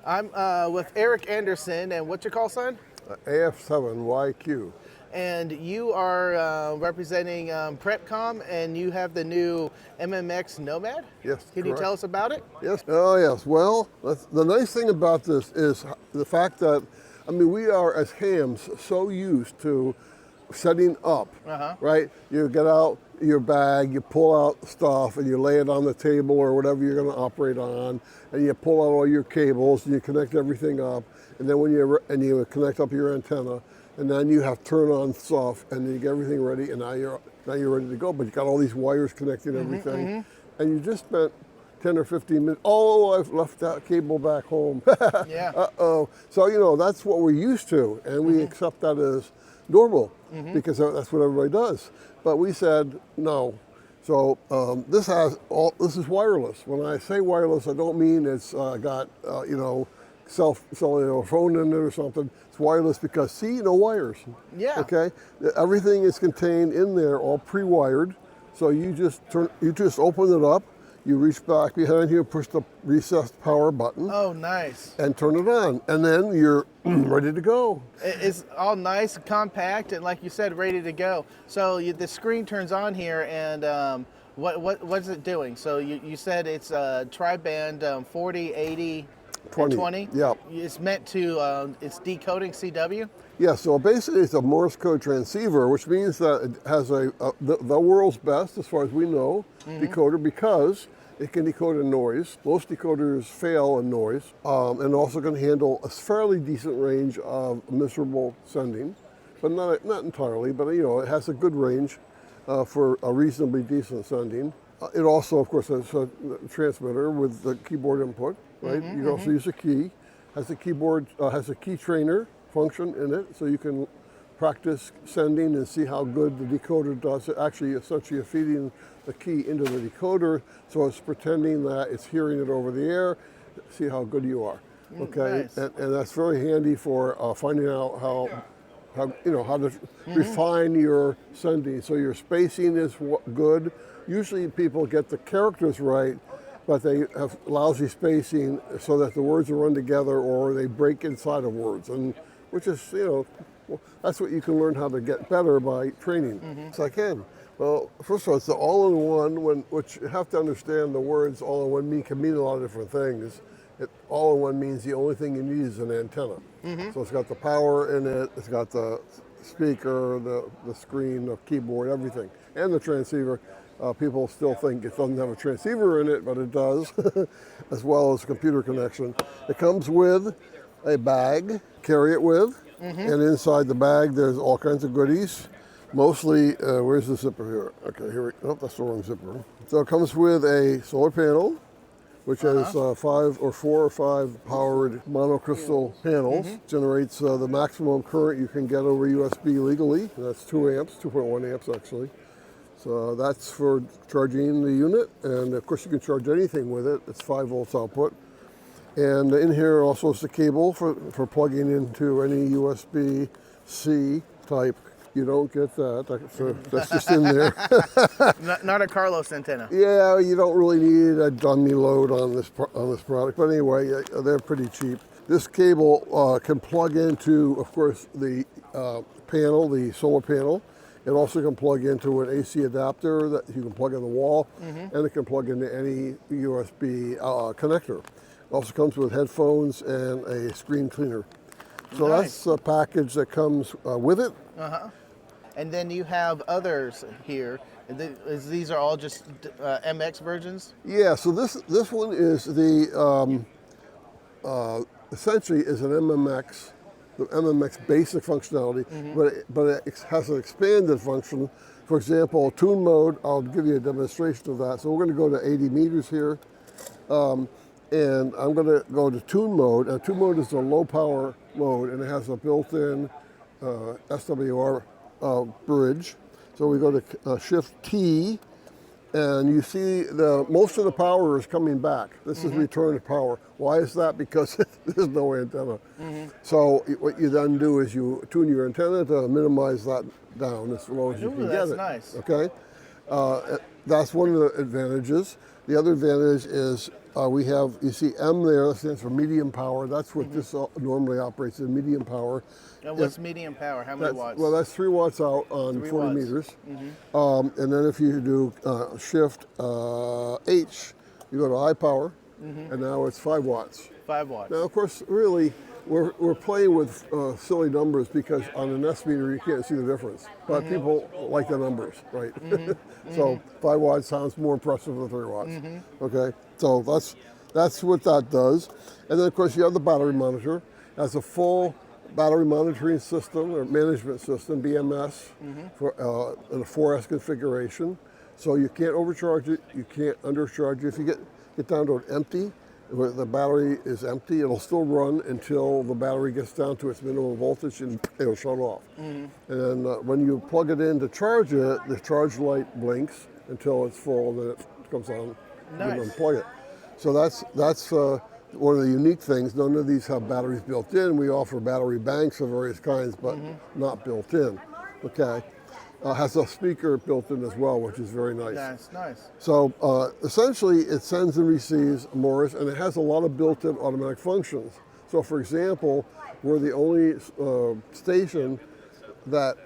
I'm with Eric Anderson, and what's your call sign? AF7YQ. And you are representing Prepp Comm, and you have the new MMX Nomad? Yes, Can correct. you tell us about it? Yes. Oh, yes. Well, the nice thing about this is the fact that, I mean, we are as hams so used to setting up, right? You get out your bag, you pull out stuff, and you lay it on the table or whatever you're going to operate on, and you pull out all your cables and you connect everything up, and then when you connect up your antenna, and then you have to turn on stuff, and then you get everything ready, and now you're ready to go. But you got all these wires connecting everything, and you just spent 10 or 15 minutes. Oh, I've left that cable back home. Yeah. Uh-oh. So, you know, that's what we're used to, and we accept that as normal because that's what everybody does. But we said no. So this is wireless. When I say wireless, I don't mean it's got cellular phone in it or something. It's wireless because see, no wires. Yeah. Okay. Everything is contained in there, all pre-wired. So you just open it up. You reach back behind you, push the recessed power button. Oh, nice. And turn it on, and then you're ready to go. It's all nice, compact, and like you said, ready to go. So the screen turns on here, and what's it doing? So you said it's tri-band 40, 80, 20. and 20? Yeah. It's meant to, it's decoding CW? Yeah, so basically it's a Morse code transceiver, which means that it has the world's best, as far as we know, decoder, because it can decode a noise. Most decoders fail in noise, and also can handle a fairly decent range of miserable sending, but not entirely, but you know, it has a good range for a reasonably decent sending. It also, of course, has a transmitter with the keyboard input, right? You can also use a key. Has a keyboard, has a key trainer function in it, so you can practice sending and see how good the decoder does. Actually, essentially, you're feeding the key into the decoder, so it's pretending that it's hearing it over the air. See how good you are. Okay, Nice. and that's very handy for finding out how to refine your sending. So your spacing is good. Usually, people get the characters right, but they have lousy spacing so that the words run together or they break inside of words, and which is, you know, that's what you can learn how to get better by training. So I can. Well, first of all, it's the all-in-one, which you have to understand the words all-in-one can mean a lot of different things. All-in-one means the only thing you need is an antenna. So it's got the power in it, it's got the speaker, the screen, the keyboard, everything, and the transceiver. People still think it doesn't have a transceiver in it, but it does, as well as a computer connection. It comes with a bag, carry it with, and inside the bag there's all kinds of goodies. Mostly, where's the zipper here? Okay, here we go. Oh, that's the wrong zipper. So it comes with a solar panel, which has 4 or 5 powered monocrystal panels. Generates the maximum current you can get over USB legally. That's 2 amps, 2.1 amps actually. So that's for charging the unit, and of course you can charge anything with it. It's 5 volts output. And in here also is the cable for plugging into any USB-C type. You don't get that, so that's just in there. Not a Carlos antenna. Yeah, you don't really need a dummy load on this product, but anyway, they're pretty cheap. This cable can plug into, of course, the panel, the solar panel. It also can plug into an AC adapter that you can plug in the wall, and it can plug into any USB connector. It also comes with headphones and a screen cleaner. So Nice. that's a package that comes with it. And then you have others here. These are all just MX versions? Yeah, so this one is the, essentially is an MMX, the MMX basic functionality, but it has an expanded function. For example, tune mode, I'll give you a demonstration of that. So we're going to go to 80 meters here. And I'm going to go to tune mode. And tune mode is a low power mode, and it has a built-in SWR bridge. So we go to shift T, and you see most of the power is coming back. This is return to power. Why is that? Because there's no antenna. So what you then do is you tune your antenna to minimize that down as low as you can get it. That's nice. Okay. that's one of the advantages. The other advantage is we have, you see M there, that stands for medium power. That's what this normally operates in, medium power. And what's medium power? How many watts? Well, that's 3 watts out on 40 watts. meters. And then if you do shift H, you go to high power, and now it's 5 watts. 5 watts. Now, of course, really, we're playing with silly numbers because on an S meter you can't see the difference. But people like the numbers, right? So 5 watts sounds more impressive than 3 watts. Okay, so that's what that does. And then, of course, you have the battery monitor. As a full battery monitoring system or management system, BMS, for in a 4S configuration. So you can't overcharge it, you can't undercharge it. If you get down to an empty, where the battery is empty, it'll still run until the battery gets down to its minimum voltage and it'll shut off. And then when you plug it in to charge it, the charge light blinks until it's full, and then it comes on. Nice. You unplug it. So that's one of the unique things. None of these have batteries built in. We offer battery banks of various kinds, but not built in. Okay. Has a speaker built in as well, which is very nice. Nice. So essentially, it sends and receives Morse, and it has a lot of built-in automatic functions. So, for example, we're the only station that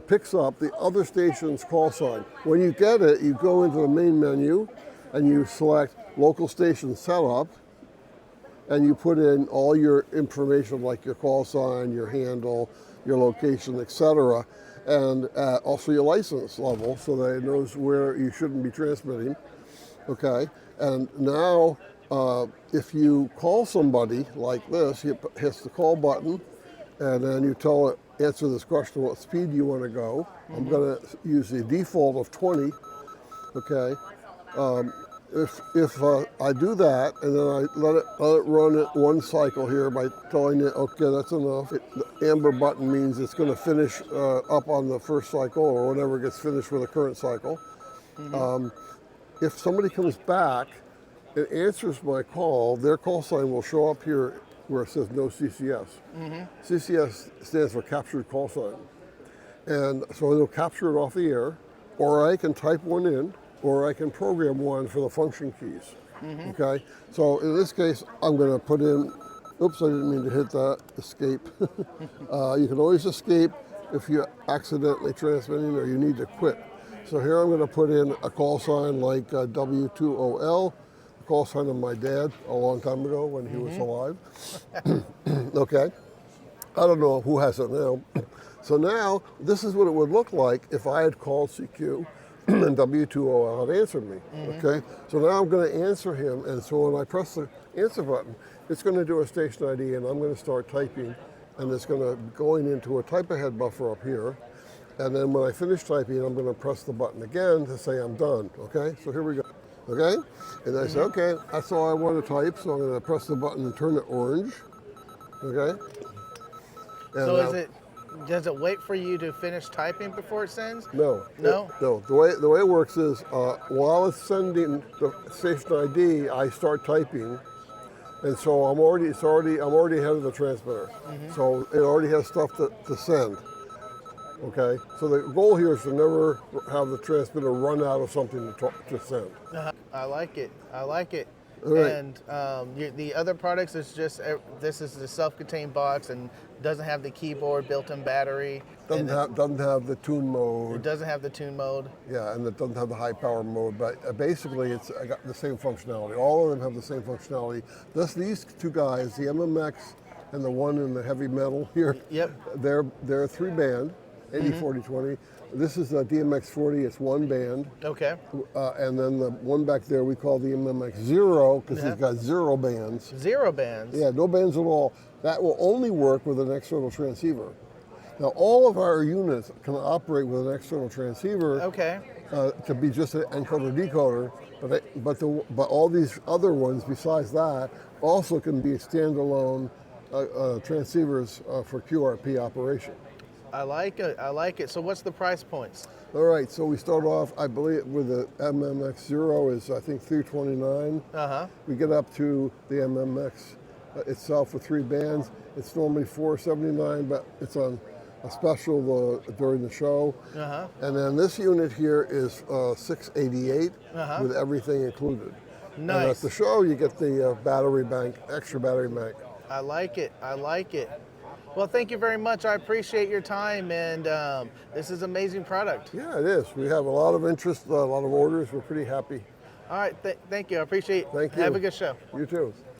picks up the other station's call sign. When you get it, you go into the main menu, and you select local station setup, and you put in all your information like your call sign, your handle, your location, etc., and also your license level so that it knows where you shouldn't be transmitting. Okay, and now if you call somebody like this, you hit the call button, and then you tell it, answer this question, what speed you want to go. I'm going to use the default of 20. Okay. If I do that and then I let it run it one cycle here by telling it, okay, that's enough. The amber button means it's going to finish up on the first cycle or whatever gets finished with the current cycle. If somebody comes back and answers my call, their call sign will show up here where it says no CCS. CCS stands for captured call sign. And so it'll capture it off the air, or I can type one in, or I can program one for the function keys. Okay, so in this case, I'm going to put in, oops, I didn't mean to hit that, escape. You can always escape if you're accidentally transmitting or you need to quit. So here I'm going to put in a call sign like W2OL, the call sign of my dad a long time ago when he was alive. Okay, I don't know who has it now. So now, this is what it would look like if I had called CQ and W2OL had answered me, okay? So now I'm going to answer him, and so when I press the answer button, it's going to do a station ID, and I'm going to start typing, and it's going to going into a type ahead buffer up here, and then when I finish typing, I'm going to press the button again to say I'm done, okay? So here we go, okay? And I say, okay, that's all I want to type, so I'm going to press the button and turn it orange, okay? And So does it wait for you to finish typing before it sends? No. No? No. The way it works is while it's sending the station ID, I start typing, and so I'm already ahead of the transmitter. So it already has stuff to send. Okay. So the goal here is to never have the transmitter run out of something to send. I like it. I like it. Right. And the other products is just, this is the self-contained box and doesn't have the keyboard, built-in battery. Doesn't have the tune mode. It doesn't have the tune mode. Yeah, and it doesn't have the high power mode, but basically it's got the same functionality. All of them have the same functionality. These two guys, the MMX and the one in the heavy metal here, Yep. they're 3-band, 80-40-20. This is a DMX40, it's 1 band. Okay. And then the one back there we call the MMX Zero because it's got 0 bands. 0 bands? Yeah, no bands at all. That will only work with an external transceiver. Now, all of our units can operate with an external transceiver to be just an encoder decoder, but all these other ones besides that also can be standalone transceivers for QRP operation. I like it. I like it. So what's the price points? All right, so we start off, I believe, with the MMX Zero is I think $329. We get up to the MMX itself with 3 bands. It's normally $479, but it's on a special during the show. Uh-huh. And then this unit here is 688 Uh-huh. with everything included. And at Nice. the show, you get the battery bank, extra battery bank. I like it. I like it. Well, thank you very much. I appreciate your time, and this is an amazing product. Yeah, it is. We have a lot of interest, a lot of orders. We're pretty happy. All right. Thank you. I appreciate it. Thank you. Have a good show. You too.